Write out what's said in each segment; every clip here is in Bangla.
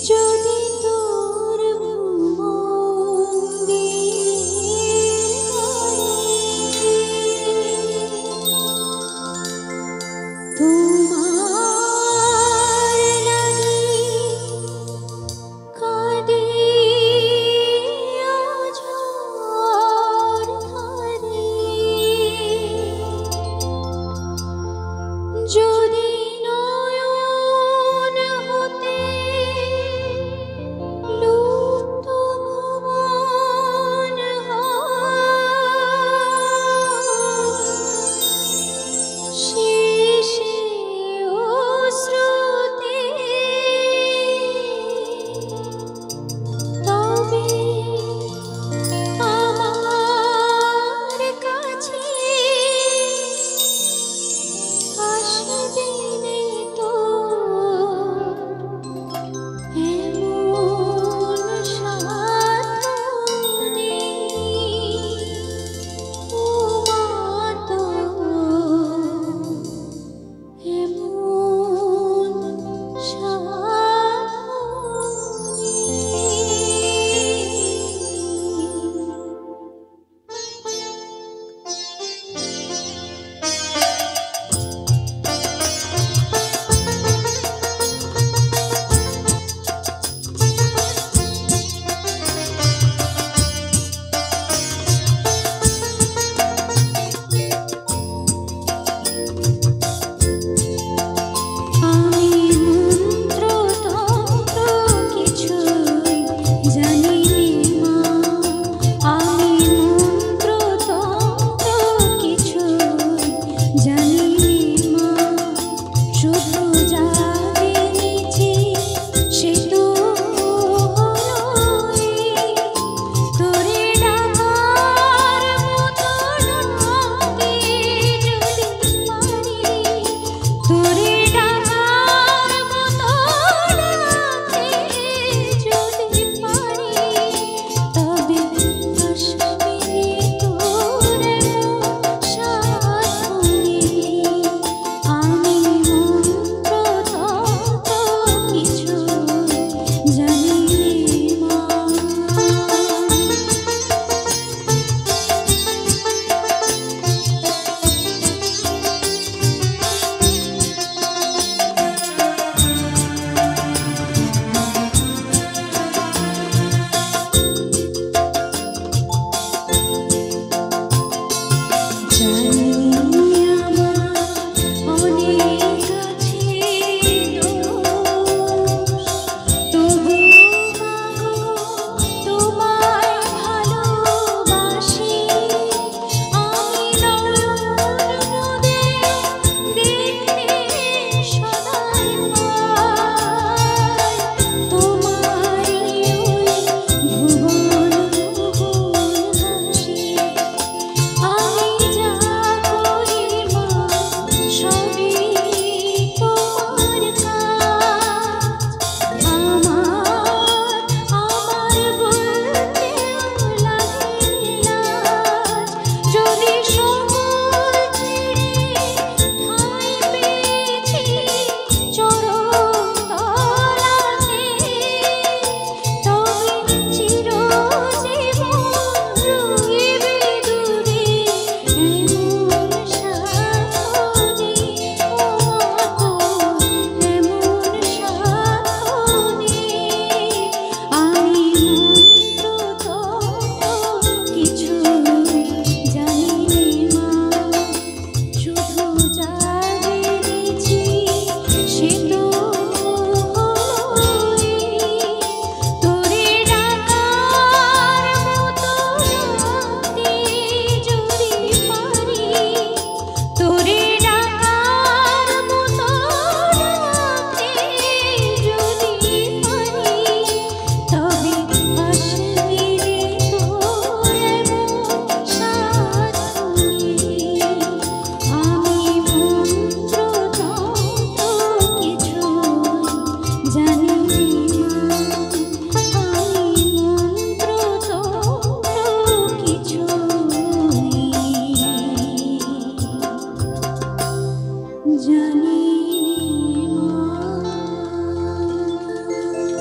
যদি তোর তোমার লাগি কাঁদে ঝড় ধারে, যদি নয়ন হতে লুপ্ত ভুবন শেষে অশ্রুতে, তবে আমার কাছে আসবে নে তো এমন সাধনে, ও মা তো এমন আমি মন্ত্র তন্ত্র কিছুই জানি নে মা, আমি মন্ত্র তন্ত্র কিছুই জানি নে মা, শুধু যা জেনেছি সে তো হলো এই, তোরে ডাকার মতো ডাকে যদি পারি, তোরে ডাকার মতো ডাকে যদি পারি, তবে আসবে তোর সাধনে, আমি মন্ত্র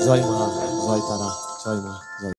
জয় মা, জয় তারা, জয় মা, জয়।